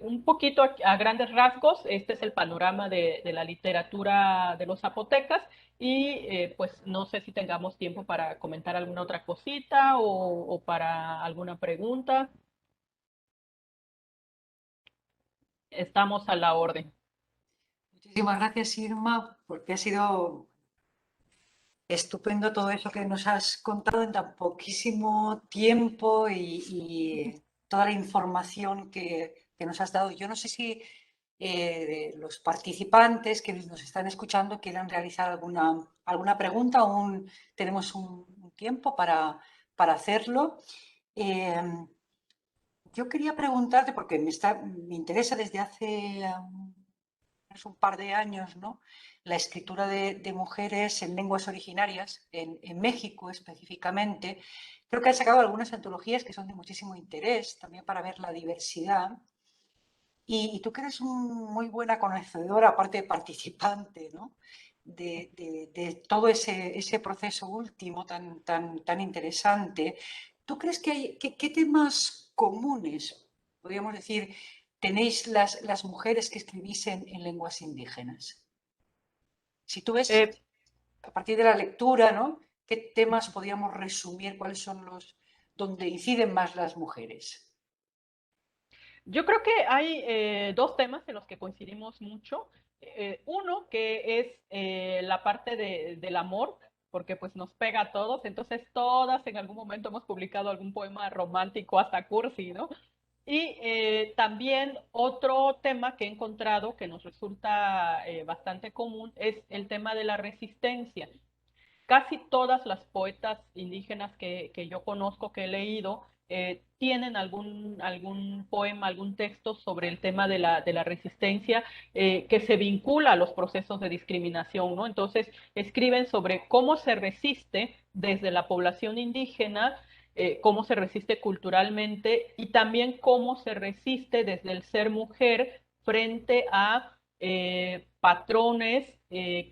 Speaker 2: un poquito a grandes rasgos, este es el panorama de la literatura de los zapotecas y pues no sé si tengamos tiempo para comentar alguna otra cosita o para alguna pregunta. Estamos a la orden.
Speaker 1: Muchísimas gracias, Irma, porque ha sido estupendo todo eso que nos has contado en tan poquísimo tiempo y toda la información que nos has dado. Yo no sé si los participantes que nos están escuchando quieran realizar alguna pregunta. Aún tenemos un tiempo para hacerlo. Eh, yo quería preguntarte, porque me interesa desde hace un par de años, ¿no? La escritura de mujeres en lenguas originarias, en México específicamente. Creo que han sacado algunas antologías que son de muchísimo interés, también para ver la diversidad. Y tú que eres muy buena conocedora, aparte de participante, ¿no? De todo ese proceso último tan interesante, ¿tú crees que hay, qué temas comunes, podríamos decir, tenéis las mujeres que escribís en lenguas indígenas? Si tú ves,
Speaker 2: Eh,
Speaker 1: a partir de la lectura, ¿no? ¿Qué temas podríamos resumir? ¿Cuáles son los donde inciden más las mujeres?
Speaker 2: yo creo que hay dos temas en los que coincidimos mucho. Uno que es la parte del amor, porque pues nos pega a todos, entonces todas en algún momento hemos publicado algún poema romántico hasta cursi, ¿no? Y también otro tema que he encontrado que nos resulta bastante común es el tema de la resistencia. casi todas las poetas indígenas que yo conozco, que he leído, tienen algún poema, algún texto sobre el tema de la resistencia que se vincula a los procesos de discriminación, ¿no? Entonces, escriben sobre cómo se resiste desde la población indígena, cómo se resiste culturalmente y también cómo se resiste desde el ser mujer frente a patrones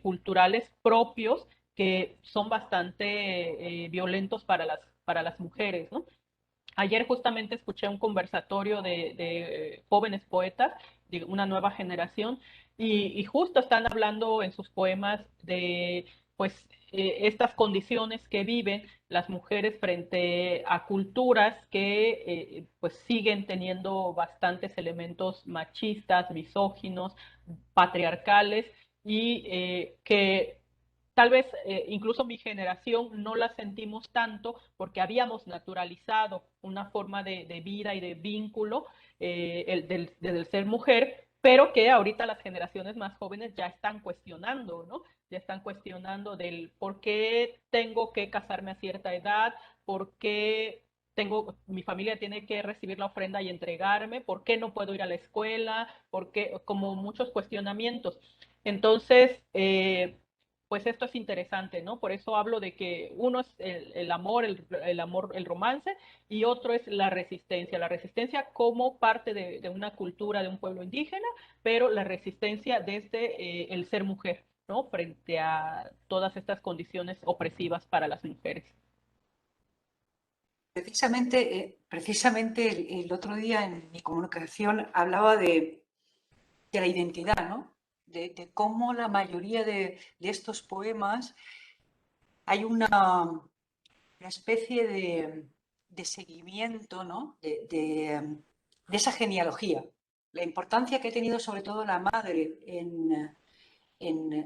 Speaker 2: culturales propios que son bastante violentos para las mujeres, ¿no? Ayer justamente escuché un conversatorio de jóvenes poetas, de una nueva generación, y justo están hablando en sus poemas de pues estas condiciones que viven las mujeres frente a culturas que pues siguen teniendo bastantes elementos machistas, misóginos, patriarcales y que tal vez incluso mi generación no la sentimos tanto porque habíamos naturalizado una forma de vida y de vínculo del ser mujer, pero que ahorita las generaciones más jóvenes ya están cuestionando, ¿no? Ya están cuestionando del por qué tengo que casarme a cierta edad, por qué mi familia tiene que recibir la ofrenda y entregarme, por qué no puedo ir a la escuela, por qué, como muchos cuestionamientos. Entonces, pues esto es interesante, ¿no? Por eso hablo de que uno es el amor, el romance, y otro es la resistencia como parte de una cultura de un pueblo indígena, pero la resistencia desde el ser mujer, ¿no? Frente a todas estas condiciones opresivas para las mujeres.
Speaker 1: Precisamente el otro día en mi comunicación hablaba de la identidad, ¿no? De cómo la mayoría de estos poemas hay una especie de seguimiento, ¿no? De esa genealogía. La importancia que ha tenido sobre todo la madre en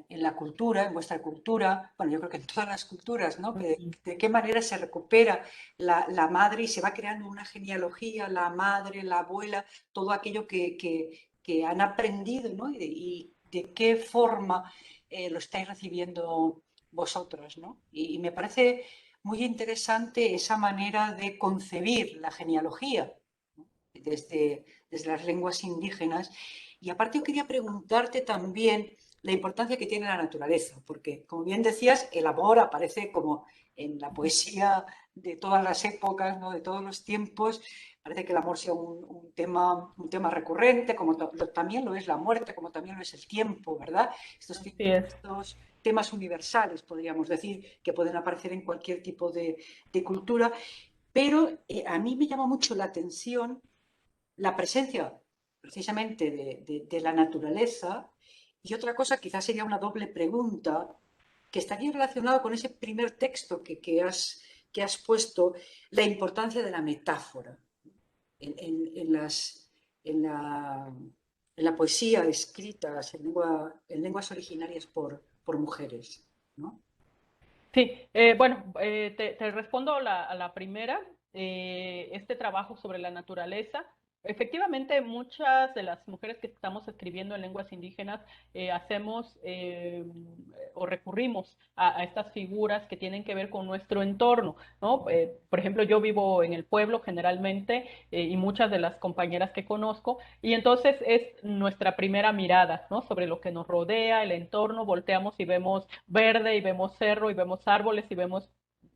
Speaker 1: la cultura, en vuestra cultura, bueno, yo creo que en todas las culturas, ¿no? De qué manera se recupera la madre y se va creando una genealogía, la madre, la abuela, todo aquello que han aprendido, ¿no? Y de qué forma lo estáis recibiendo vosotros, ¿no? Y me parece muy interesante esa manera de concebir la genealogía, ¿no? Desde las lenguas indígenas. Y aparte yo quería preguntarte también la importancia que tiene la naturaleza, porque, como bien decías, el amor aparece como en la poesía de todas las épocas, ¿no? De todos los tiempos. Parece que el amor sea un tema recurrente, como también lo es la muerte, como también lo es el tiempo, ¿verdad?
Speaker 2: Así es.
Speaker 1: Estos temas universales, podríamos decir, que pueden aparecer en cualquier tipo de cultura, pero a mí me llama mucho la atención la presencia precisamente de la naturaleza. Y otra cosa, quizás sería una doble pregunta, que estaría relacionada con ese primer texto que has puesto, la importancia de la metáfora en la poesía escrita en lenguas originarias por mujeres, ¿no?
Speaker 2: Sí, bueno, te respondo a la primera. Este trabajo sobre la naturaleza. Efectivamente, muchas de las mujeres que estamos escribiendo en lenguas indígenas hacemos o recurrimos a estas figuras que tienen que ver con nuestro entorno, ¿no? Por ejemplo, yo vivo en el pueblo generalmente y muchas de las compañeras que conozco, y entonces es nuestra primera mirada, ¿no? Sobre lo que nos rodea, el entorno, volteamos y vemos verde y vemos cerro y vemos árboles y vemos,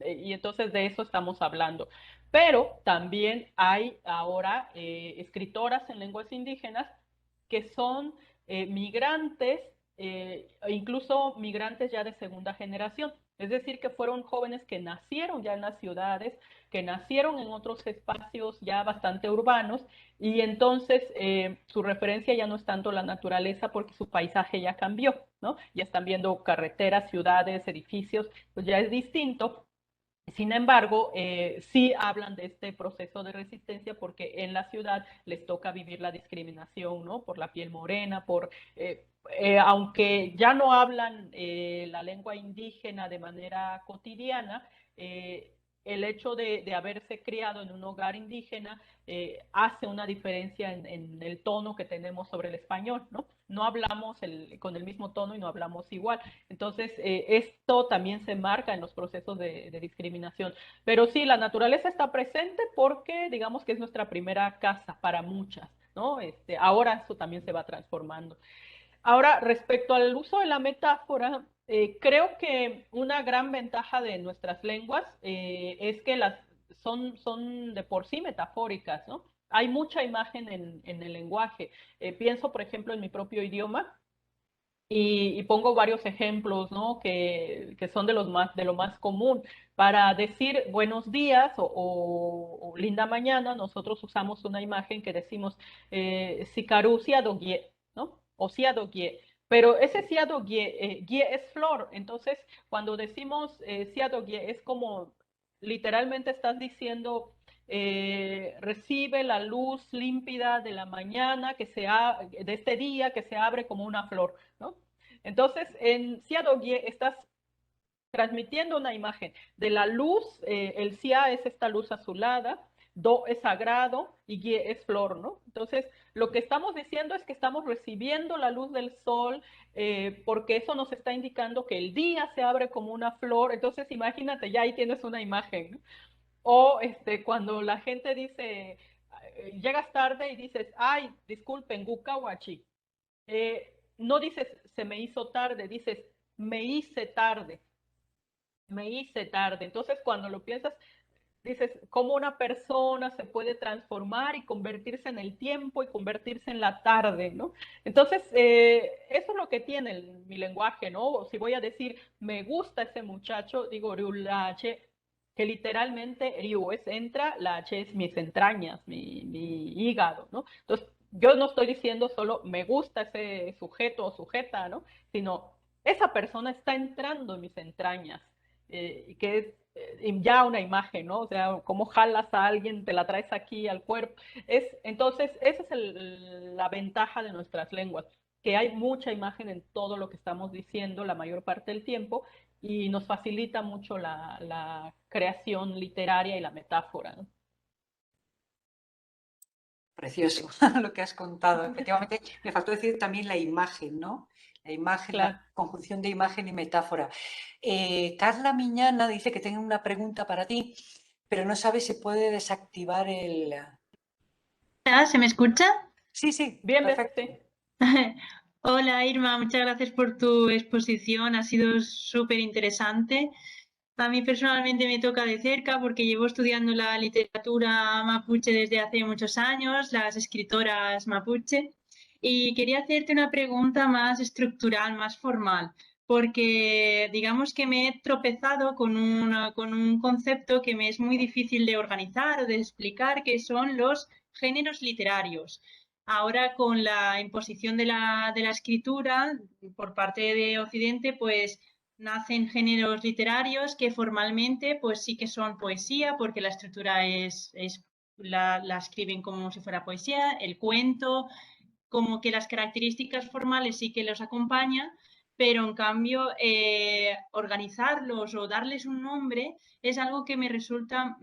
Speaker 2: y entonces de eso estamos hablando. Pero también hay ahora escritoras en lenguas indígenas que son migrantes, incluso migrantes ya de segunda generación. Es decir, que fueron jóvenes que nacieron ya en las ciudades, que nacieron en otros espacios ya bastante urbanos, y entonces su referencia ya no es tanto la naturaleza porque su paisaje ya cambió, ¿no? Ya están viendo carreteras, ciudades, edificios, pues ya es distinto. Sin embargo, sí hablan de este proceso de resistencia porque en la ciudad les toca vivir la discriminación, ¿no? Por la piel morena, aunque ya no hablan la lengua indígena de manera cotidiana, el hecho de haberse criado en un hogar indígena hace una diferencia en el tono que tenemos sobre el español, ¿no? No hablamos con el mismo tono y no hablamos igual. Entonces, esto también se marca en los procesos de discriminación. Pero sí, la naturaleza está presente porque digamos que es nuestra primera casa para muchas, ¿no? Ahora eso también se va transformando. Ahora, respecto al uso de la metáfora, creo que una gran ventaja de nuestras lenguas es que son de por sí metafóricas, ¿no? Hay mucha imagen en el lenguaje. Pienso, por ejemplo, en mi propio idioma y pongo varios ejemplos, ¿no? Que son de lo más común. Para decir buenos días o linda mañana, nosotros usamos una imagen que decimos Sikaru siadogie, ¿no? O siadogie. Pero ese siadogie, gie es flor. Entonces, cuando decimos siadogie, es como literalmente estás diciendo recibe la luz límpida de la mañana de este día que se abre como una flor, ¿no? Entonces, en Xiaogie estás transmitiendo una imagen de la luz, el Xia es esta luz azulada, Do es sagrado y Gie es flor, ¿no? Entonces, lo que estamos diciendo es que estamos recibiendo la luz del sol porque eso nos está indicando que el día se abre como una flor. Entonces, imagínate, ya ahí tienes una imagen, ¿no? O cuando la gente dice, llegas tarde y dices, ay, disculpen, Gukawachi. No dices se me hizo tarde, dices me hice tarde, me hice tarde. Entonces, cuando lo piensas, dices cómo una persona se puede transformar y convertirse en el tiempo y convertirse en la tarde, ¿no? Entonces, eso es lo que tiene mi lenguaje, ¿no? O si voy a decir me gusta ese muchacho, digo Ryulache, que literalmente Ryu es entra, la H es mis entrañas, mi hígado, ¿no? Entonces, yo no estoy diciendo solo me gusta ese sujeto o sujeta, ¿no? Sino esa persona está entrando en mis entrañas, que es ya una imagen, ¿no? O sea, cómo jalas a alguien, te la traes aquí al cuerpo. Entonces, esa es la ventaja de nuestras lenguas, que hay mucha imagen en todo lo que estamos diciendo la mayor parte del tiempo y nos facilita mucho la creación literaria y la metáfora, ¿no?
Speaker 1: Precioso lo que has contado. Efectivamente, me faltó decir también la imagen, ¿no? La imagen,
Speaker 2: Claro.
Speaker 1: la conjunción de imagen y metáfora. Carla Miñana dice que tiene una pregunta para ti, pero no sabe si puede desactivar el...
Speaker 4: Hola, ¿se me escucha?
Speaker 1: Sí, sí,
Speaker 2: Bien, bien,
Speaker 1: perfecto.
Speaker 2: sí.
Speaker 4: Hola Irma, muchas gracias por tu exposición, ha sido súper interesante. A mí personalmente me toca de cerca porque llevo estudiando la literatura mapuche desde hace muchos años, las escritoras mapuche, y quería hacerte una pregunta más estructural, más formal, porque digamos que me he tropezado con un concepto que me es muy difícil de organizar o de explicar, que son los géneros literarios. Ahora con la imposición de la escritura por parte de Occidente, pues nacen géneros literarios que formalmente pues sí que son poesía, porque la estructura la escriben como si fuera poesía, el cuento, como que las características formales sí que los acompañan, pero en cambio organizarlos o darles un nombre es algo que me resulta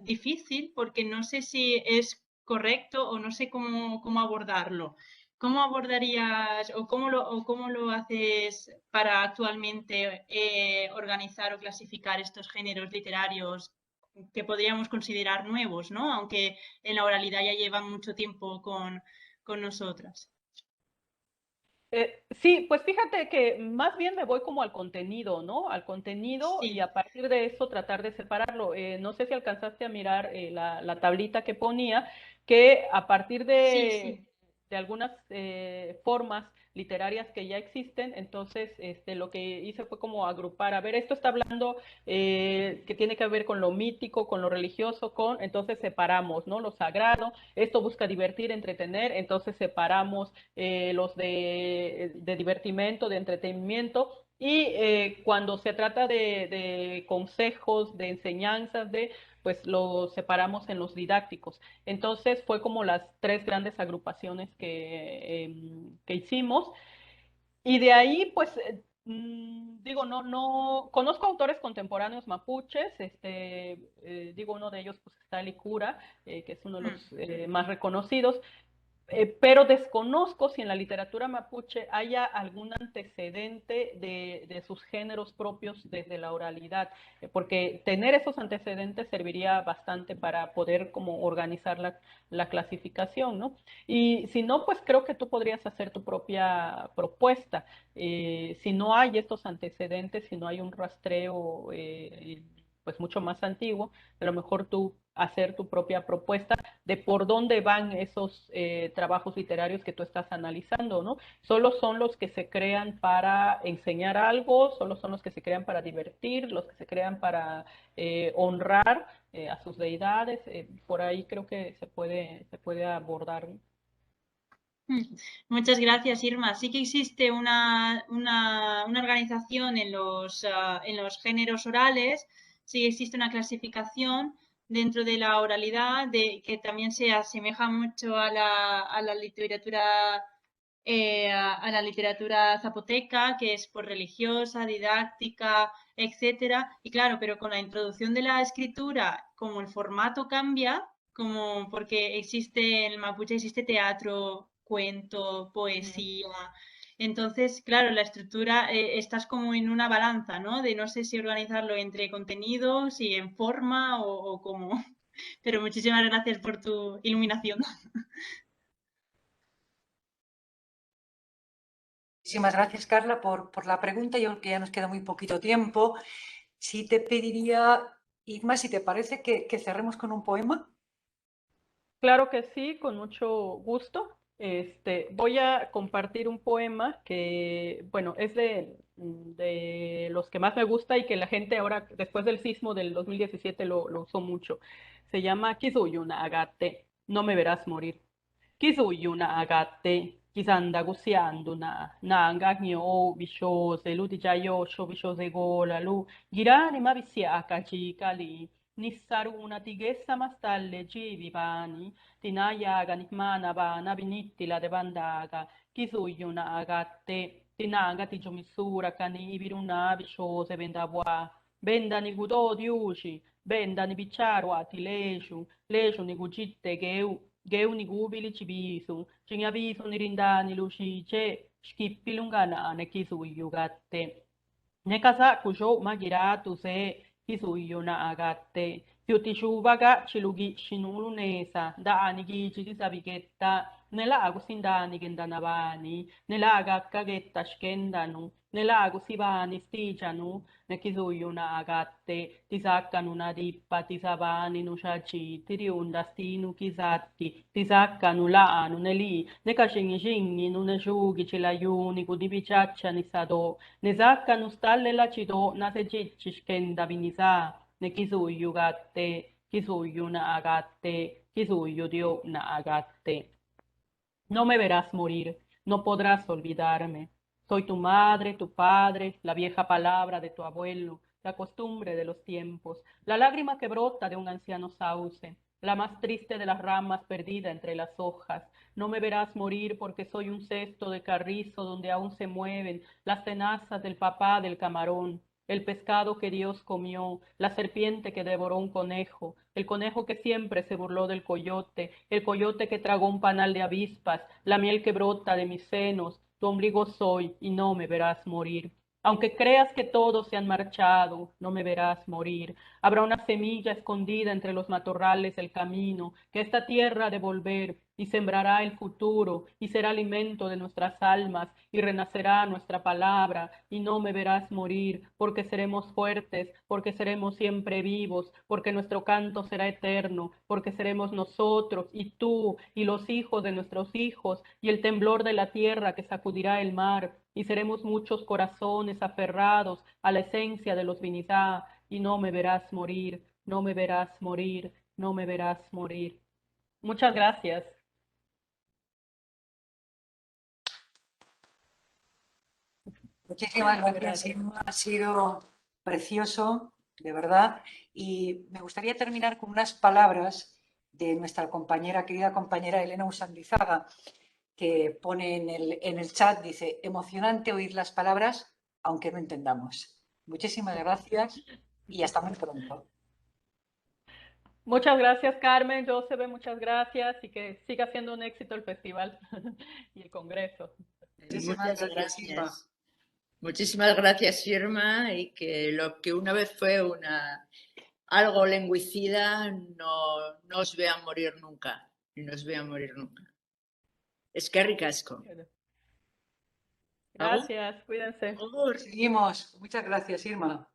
Speaker 4: difícil porque no sé si es correcto o no sé cómo abordarlo. ¿Cómo abordarías o cómo lo haces para actualmente organizar o clasificar estos géneros literarios que podríamos considerar nuevos, ¿no? Aunque en la oralidad ya llevan mucho tiempo con nosotras?
Speaker 2: Sí, pues fíjate que más bien me voy como al contenido, ¿no? Al contenido y
Speaker 4: Sí,
Speaker 2: a partir de eso tratar de separarlo. No sé si alcanzaste a mirar la tablita que ponía, que a partir
Speaker 4: sí, sí.
Speaker 2: de algunas formas literarias que ya existen, entonces lo que hice fue como agrupar, a ver, esto está hablando que tiene que ver con lo mítico, con lo religioso, entonces separamos, ¿no? Lo sagrado, esto busca divertir, entretener, entonces separamos los de divertimento, de entretenimiento, y cuando se trata de consejos, de enseñanzas, pues lo separamos en los didácticos. Entonces fue como las tres grandes agrupaciones que hicimos. Y de ahí, pues Digo, no conozco autores contemporáneos mapuches, digo, uno de ellos pues está Licura, que es uno de los más reconocidos, pero desconozco si en la literatura mapuche haya algún antecedente de sus géneros propios desde la oralidad, porque tener esos antecedentes serviría bastante para poder como organizar la clasificación, ¿no? Y si no, pues creo que tú podrías hacer tu propia propuesta. Si no hay estos antecedentes, si no hay un rastreo pues mucho más antiguo, a lo mejor tú hacer tu propia propuesta de por dónde van esos trabajos literarios que tú estás analizando, ¿no? Solo son los que se crean para enseñar algo, solo son los que se crean para divertir, los que se crean para honrar a sus deidades, por ahí creo que se puede abordar.
Speaker 4: Muchas gracias, Irma. Sí que existe una organización en los géneros orales, sí existe una clasificación dentro de la oralidad que también se asemeja mucho a la literatura a la literatura zapoteca, que es por religiosa, didáctica, etcétera. Y claro, pero con la introducción de la escritura, como el formato cambia, como porque existe en el mapuche existe teatro, cuento, poesía. Entonces, claro, la estructura estás como en una balanza, ¿no? De no sé si organizarlo entre contenidos y en forma o cómo. Pero muchísimas gracias por tu iluminación.
Speaker 1: Muchísimas gracias, Carla, por la pregunta. Yo creo que ya nos queda muy poquito tiempo. Sí te pediría, Irma, si te parece que cerremos con un poema.
Speaker 2: Claro que sí, con mucho gusto. Voy a compartir un poema que, bueno, es de los que más me gusta y que la gente ahora, después del sismo del 2017, lo usó mucho. Se llama Kizuyuna Agate, no me verás morir. Kizuyuna Agate, Kizanda Gusianduna, Nanga Nyo, Bishose, Lutichayosho, Bishose Gola, Lu, Girani Mavisiaka, Chikali, Nissaruna Tigessa Mastalle, Jivivani, Tinayaga Nihmanaba, Binittila de Bandaga, Kizuyuna Agatte, Tinaga Tijomisura, Cani Viruna, Bishose, Vendabwa, Bendani Gudo Diushi, Bendani Bicharwa, Tileju, Leju Nigujitte Geu Nigubili Chibisu, Chinyavisu Nirindani Lucice, Schkippilungana, Nekizuyugatte. Nekasa kusho magiratu se kisuyuna agatte. Fiutishubaga chilugi shinulunesa da anigi chitisabigetta nella agusindani gendanavani nella agakkagetta skendanu nella agusivani stigianu nekizuyuna agatte tisaccanu una dippa tisavani nushaci tiriunda stinu kisatti tisaccanu laanu neli nekashingi nuneshugi cilayuni kudibicaccia sado ne saccano stalle lacido na se cicciskenda vinisa ne kisuyu gatte kisuyu na agatte kisuyu dio na agatte. No me verás morir, no podrás olvidarme. Soy tu madre, tu padre, la vieja palabra de tu abuelo, la costumbre de los tiempos, la lágrima que brota de un anciano sauce, la más triste de las ramas perdida entre las hojas. No me verás morir porque soy un cesto de carrizo donde aún se mueven las tenazas del papá del camarón, el pescado que Dios comió, la serpiente que devoró un conejo, el conejo que siempre se burló del coyote, el coyote que tragó un panal de avispas, la miel que brota de mis senos, tu ombligo soy y no me verás morir. Aunque creas que todos se han marchado, no me verás morir. Habrá una semilla escondida entre los matorrales del camino, que esta tierra ha de volver y sembrará el futuro y será alimento de nuestras almas y renacerá nuestra palabra y no me verás morir porque seremos fuertes, porque seremos siempre vivos, porque nuestro canto será eterno, porque seremos nosotros y tú y los hijos de nuestros hijos y el temblor de la tierra que sacudirá el mar y seremos muchos corazones aferrados a la esencia de los vinizá y no me verás morir, no me verás morir, no me verás morir. Muchas gracias.
Speaker 1: Muchísimas gracias, Irma. Ha sido precioso, de verdad. Y me gustaría terminar con unas palabras de nuestra compañera, querida compañera Elena Usandizaga, que pone en el chat, dice, emocionante oír las palabras aunque no entendamos. Muchísimas gracias y hasta muy pronto.
Speaker 2: Muchas gracias, Carmen. Josebe, muchas gracias y que siga siendo un éxito el festival y el congreso.
Speaker 1: Muchísimas gracias, Irma.
Speaker 3: Muchísimas gracias, Irma, y que lo que una vez fue algo lingüicida no os vean morir nunca, ni nos vean morir nunca. Es que ricasco.
Speaker 2: Gracias, cuídense.
Speaker 1: Seguimos. Muchas gracias, Irma.